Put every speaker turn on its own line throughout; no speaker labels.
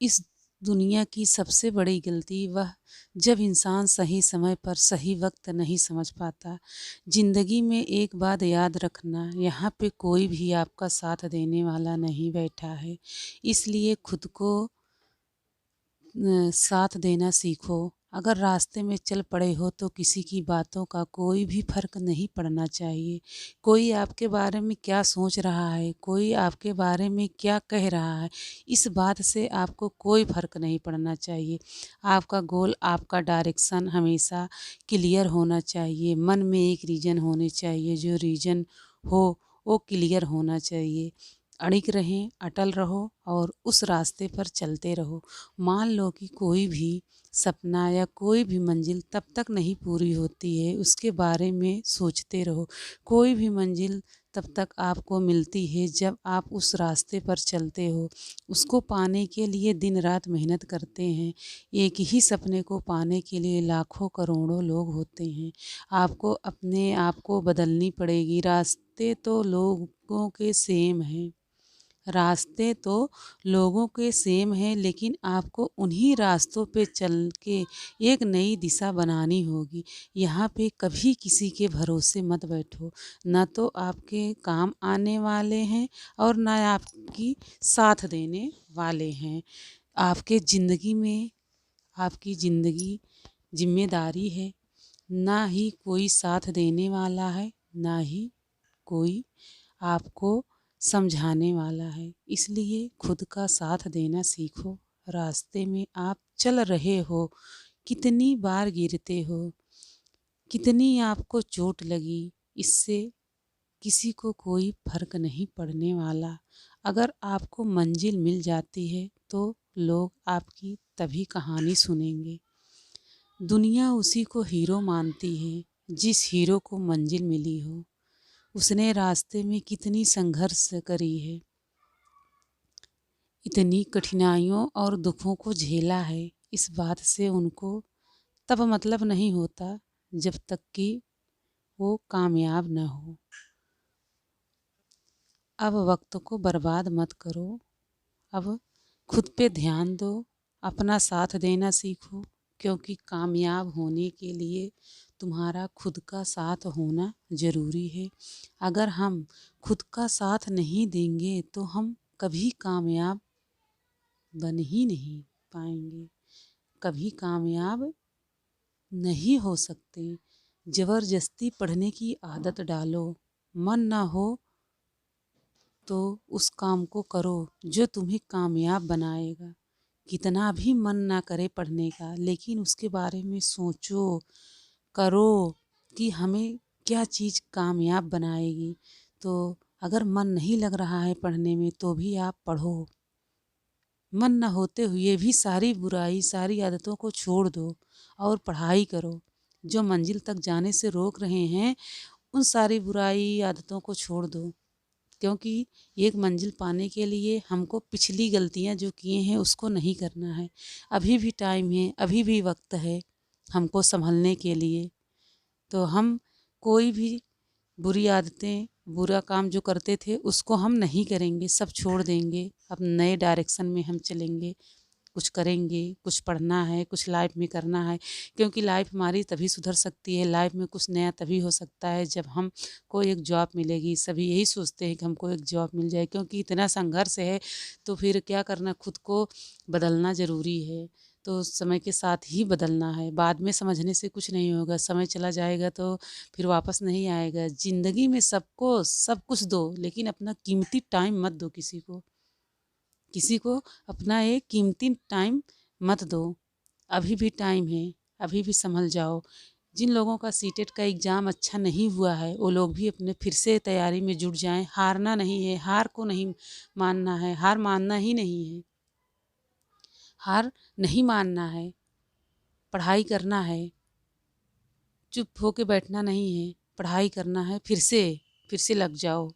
इस दुनिया की सबसे बड़ी गलती वह जब इंसान सही समय पर सही वक्त नहीं समझ पाता। ज़िंदगी में एक बात याद रखना, यहाँ पे कोई भी आपका साथ देने वाला नहीं बैठा है। इसलिए खुद को साथ देना सीखो। अगर रास्ते में चल पड़े हो तो किसी की बातों का कोई भी फ़र्क नहीं पड़ना चाहिए। कोई आपके बारे में क्या सोच रहा है, कोई आपके बारे में क्या कह रहा है, इस बात से आपको कोई फ़र्क नहीं पड़ना चाहिए। आपका गोल, आपका डायरेक्शन हमेशा क्लियर होना चाहिए। मन में एक रीज़न होने चाहिए, जो रीज़न हो वो क्लियर होना चाहिए। अड़िग रहें, अटल रहो और उस रास्ते पर चलते रहो। मान लो कि कोई भी सपना या कोई भी मंजिल तब तक नहीं पूरी होती है, उसके बारे में सोचते रहो। कोई भी मंजिल तब तक आपको मिलती है जब आप उस रास्ते पर चलते हो। उसको पाने के लिए दिन रात मेहनत करते हैं। एक ही सपने को पाने के लिए लाखों करोड़ों लोग होते हैं। आपको अपने आप को बदलनी पड़ेगी। रास्ते तो लोगों के सेम हैं, लेकिन आपको उन्हीं रास्तों पे चल के एक नई दिशा बनानी होगी। यहाँ पे कभी किसी के भरोसे मत बैठो। ना तो आपके काम आने वाले हैं और ना आपकी साथ देने वाले हैं। आपके ज़िंदगी में आपकी ज़िंदगी ज़िम्मेदारी है। ना ही कोई साथ देने वाला है, ना ही कोई आपको समझाने वाला है। इसलिए खुद का साथ देना सीखो। रास्ते में आप चल रहे हो, कितनी बार गिरते हो, कितनी आपको चोट लगी, इससे किसी को कोई फ़र्क नहीं पड़ने वाला। अगर आपको मंजिल मिल जाती है तो लोग आपकी तभी कहानी सुनेंगे। दुनिया उसी को हीरो मानती है जिस हीरो को मंजिल मिली हो। उसने रास्ते में कितनी संघर्ष करी है, इतनी कठिनाइयों और दुखों को झेला है। इस बात से उनको तब मतलब नहीं होता जब तक कि वो कामयाब न हो। अब वक्त को बर्बाद मत करो। अब खुद पे ध्यान दो, अपना साथ देना सीखो, क्योंकि कामयाब होने के लिए तुम्हारा खुद का साथ होना ज़रूरी है। अगर हम खुद का साथ नहीं देंगे तो हम कभी कामयाब बन ही नहीं पाएंगे, कभी कामयाब नहीं हो सकते। ज़बरदस्ती पढ़ने की आदत डालो। मन ना हो तो उस काम को करो जो तुम्हें कामयाब बनाएगा। कितना भी मन ना करे पढ़ने का, लेकिन उसके बारे में सोचो, करो कि हमें क्या चीज़ कामयाब बनाएगी। तो अगर मन नहीं लग रहा है पढ़ने में तो भी आप पढ़ो। मन न होते हुए भी सारी बुराई, सारी आदतों को छोड़ दो और पढ़ाई करो। जो मंजिल तक जाने से रोक रहे हैं, उन सारी बुराई आदतों को छोड़ दो, क्योंकि एक मंजिल पाने के लिए हमको पिछली गलतियां जो किए हैं उसको नहीं करना है। अभी भी टाइम है, अभी भी वक्त है हमको संभलने के लिए। तो हम कोई भी बुरी आदतें, बुरा काम जो करते थे उसको हम नहीं करेंगे, सब छोड़ देंगे। अब नए डायरेक्शन में हम चलेंगे, कुछ करेंगे, कुछ पढ़ना है, कुछ लाइफ में करना है, क्योंकि लाइफ हमारी तभी सुधर सकती है, लाइफ में कुछ नया तभी हो सकता है जब हम को एक जॉब मिलेगी। सभी यही सोचते हैं कि हमको एक जॉब मिल जाए, क्योंकि इतना संघर्ष है तो फिर क्या करना, खुद को बदलना ज़रूरी है। तो समय के साथ ही बदलना है, बाद में समझने से कुछ नहीं होगा। समय चला जाएगा तो फिर वापस नहीं आएगा। ज़िंदगी में सबको सब कुछ दो, लेकिन अपना कीमती टाइम मत दो किसी को। किसी को अपना एक कीमती टाइम मत दो। अभी भी टाइम है, अभी भी संभल जाओ। जिन लोगों का सीटेट का एग्ज़ाम अच्छा नहीं हुआ है वो लोग भी अपने फिर से तैयारी में जुट जाएं। हारना नहीं है, हार को नहीं मानना है, हार मानना ही नहीं है, हार नहीं मानना है, पढ़ाई करना है, चुप होके बैठना नहीं है, पढ़ाई करना है। फिर से लग जाओ,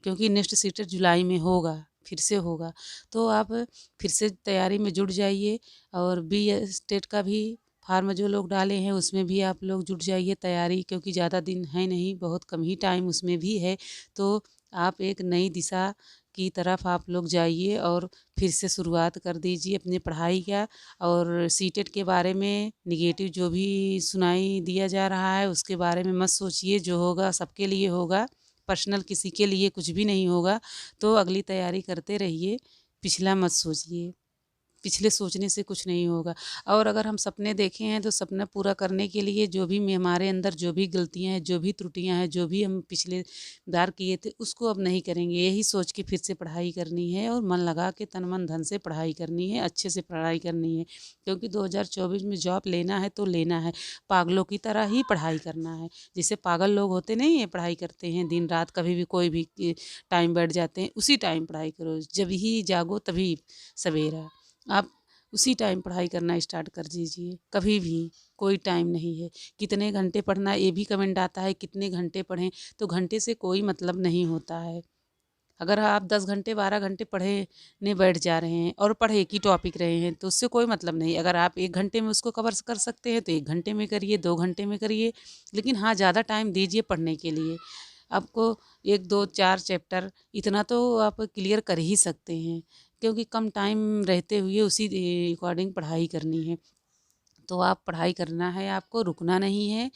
क्योंकि नेक्स्ट सीटेट जुलाई में होगा, फिर से होगा। तो आप फिर से तैयारी में जुट जाइए। और बी स्टेट का भी फार्म जो लोग डाले हैं उसमें भी आप लोग जुट जाइए तैयारी, क्योंकि ज़्यादा दिन है नहीं, बहुत कम ही टाइम उसमें भी है। तो आप एक नई दिशा की तरफ आप लोग जाइए और फिर से शुरुआत कर दीजिए अपनी पढ़ाई का। और सीटेट के बारे में निगेटिव जो भी सुनाई दिया जा रहा है उसके बारे में मत सोचिए, जो होगा सबके लिए होगा, पर्सनल किसी के लिए कुछ भी नहीं होगा। तो अगली तैयारी करते रहिए, पिछला मत सोचिए, पिछले सोचने से कुछ नहीं होगा। और अगर हम सपने देखे हैं तो सपना पूरा करने के लिए जो भी हमारे अंदर जो भी गलतियाँ हैं, जो भी त्रुटियाँ हैं, जो भी हम पिछले बार किए थे उसको अब नहीं करेंगे। यही सोच के फिर से पढ़ाई करनी है और मन लगा के तन मन धन से पढ़ाई करनी है, अच्छे से पढ़ाई करनी है। क्योंकि 2024 में जॉब लेना है तो लेना है, पागलों की तरह ही पढ़ाई करना है। जैसे पागल लोग होते नहीं है, पढ़ाई करते हैं दिन रात, कभी भी कोई भी टाइम बैठ जाते हैं, उसी टाइम पढ़ाई करो। जब ही जागो तभी सवेरा। आप उसी टाइम पढ़ाई करना स्टार्ट कर दीजिए, कभी भी कोई टाइम नहीं है। कितने घंटे पढ़ना ये भी कमेंट आता है, कितने घंटे पढ़ें, तो घंटे से कोई मतलब नहीं होता है। अगर आप 10 घंटे 12 घंटे पढ़ने बैठ जा रहे हैं और पढ़ एक ही टॉपिक रहे हैं तो उससे कोई मतलब नहीं। अगर आप 1 घंटे में उसको कवर कर सकते हैं तो 1 घंटे में करिए, 2 घंटे में करिए, लेकिन हाँ ज़्यादा टाइम दीजिए पढ़ने के लिए। आपको 1, 2, 4 चैप्टर इतना तो आप क्लियर कर ही सकते हैं, क्योंकि कम टाइम रहते हुए उसी अकॉर्डिंग पढ़ाई करनी है। तो आप पढ़ाई करना है, आपको रुकना नहीं है।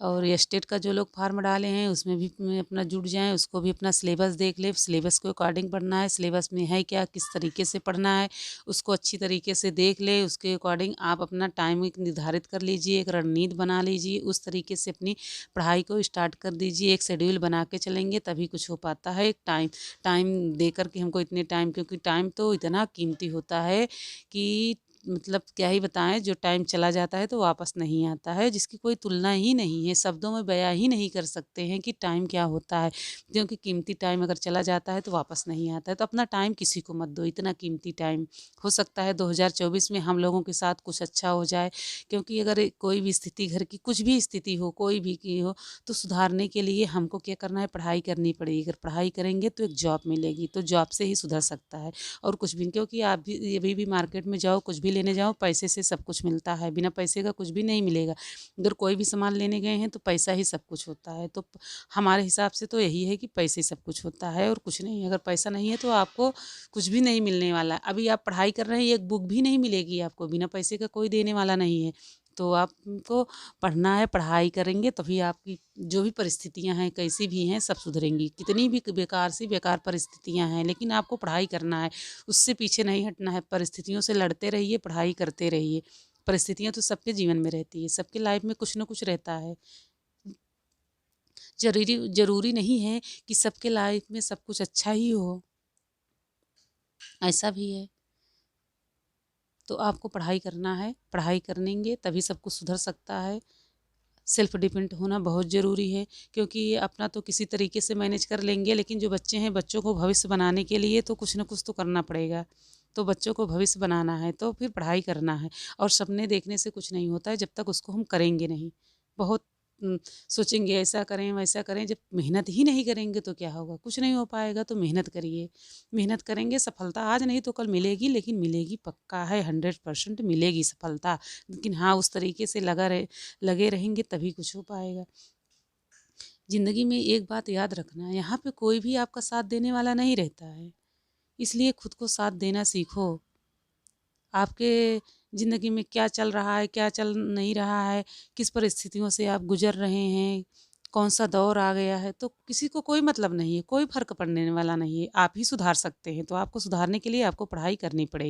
और स्टेट का जो लोग फार्म डाले हैं उसमें भी अपना जुट जाएँ, उसको भी अपना सिलेबस देख लें, सिलेबस के अकॉर्डिंग पढ़ना है, सिलेबस में है क्या, किस तरीके से पढ़ना है, उसको अच्छी तरीके से देख लें। उसके अकॉर्डिंग आप अपना टाइम एक निर्धारित कर लीजिए, एक रणनीति बना लीजिए, उस तरीके से अपनी पढ़ाई को स्टार्ट कर दीजिए। एक शेड्यूल बना के चलेंगे तभी कुछ हो पाता है। एक टाइम टाइम दे कर के हमको इतने टाइम, क्योंकि टाइम तो इतना कीमती होता है कि मतलब क्या ही बताएँ, जो टाइम चला जाता है तो वापस नहीं आता है, जिसकी कोई तुलना ही नहीं है, शब्दों में बयाँ ही नहीं कर सकते हैं कि टाइम क्या होता है। क्योंकि कीमती टाइम अगर चला जाता है तो वापस नहीं आता है, तो अपना टाइम किसी को मत दो, इतना कीमती टाइम। हो सकता है 2024 में हम लोगों के साथ कुछ अच्छा हो जाए, क्योंकि अगर कोई भी स्थिति, घर की कुछ भी स्थिति हो, कोई भी की हो, तो सुधारने के लिए हमको क्या करना है, पढ़ाई करनी पड़ेगी। अगर पढ़ाई करेंगे तो एक जॉब मिलेगी, तो जॉब से ही सुधर सकता है और कुछ भी नहीं। क्योंकि आप भी अभी भी मार्केट में जाओ, कुछ भी लेने जाओ, पैसे से सब कुछ मिलता है, बिना पैसे का कुछ भी नहीं मिलेगा। अगर कोई भी सामान लेने गए हैं तो पैसा ही सब कुछ होता है। तो हमारे हिसाब से तो यही है कि पैसे सब कुछ होता है और कुछ नहीं। अगर पैसा नहीं है तो आपको कुछ भी नहीं मिलने वाला। अभी आप पढ़ाई कर रहे हैं, एक बुक भी नहीं मिलेगी आपको, बिना पैसे का कोई देने वाला नहीं है। तो आपको पढ़ना है, पढ़ाई करेंगे तभी आपकी जो भी परिस्थितियाँ हैं, कैसी भी हैं, सब सुधरेंगी। कितनी भी बेकार सी बेकार परिस्थितियाँ हैं, लेकिन आपको पढ़ाई करना है, उससे पीछे नहीं हटना है। परिस्थितियों से लड़ते रहिए, पढ़ाई करते रहिए। परिस्थितियाँ तो सबके जीवन में रहती है, सबके लाइफ में कुछ न कुछ रहता है। ज़रूरी नहीं है कि सबके लाइफ में सब कुछ अच्छा ही हो, ऐसा भी है। तो आपको पढ़ाई करना है, पढ़ाई करेंगे तभी सब कुछ सुधर सकता है। सेल्फ डिपेंड होना बहुत ज़रूरी है, क्योंकि अपना तो किसी तरीके से मैनेज कर लेंगे, लेकिन जो बच्चे हैं, बच्चों को भविष्य बनाने के लिए तो कुछ न कुछ तो करना पड़ेगा। तो बच्चों को भविष्य बनाना है तो फिर पढ़ाई करना है। और सपने देखने से कुछ नहीं होता है जब तक उसको हम करेंगे नहीं। बहुत सोचेंगे ऐसा करें वैसा करें, जब मेहनत ही नहीं करेंगे तो क्या होगा, कुछ नहीं हो पाएगा। तो मेहनत करिए, मेहनत करेंगे, सफलता आज नहीं तो कल मिलेगी, लेकिन मिलेगी पक्का है, 100% मिलेगी सफलता। लेकिन हाँ, उस तरीके से लगे रहेंगे तभी कुछ हो पाएगा। ज़िंदगी में एक बात याद रखना, यहाँ पे कोई भी आपका साथ देने वाला नहीं रहता है, इसलिए खुद को साथ देना सीखो। आपके ज़िंदगी में क्या चल रहा है, क्या चल नहीं रहा है, किस परिस्थितियों से आप गुज़र रहे हैं, कौन-सा दौर आ गया है, तो किसी को कोई मतलब नहीं है, कोई फ़र्क पड़ने वाला नहीं है। आप ही सुधार सकते हैं, तो आपको सुधारने के लिए आपको पढ़ाई करनी पड़ेगी।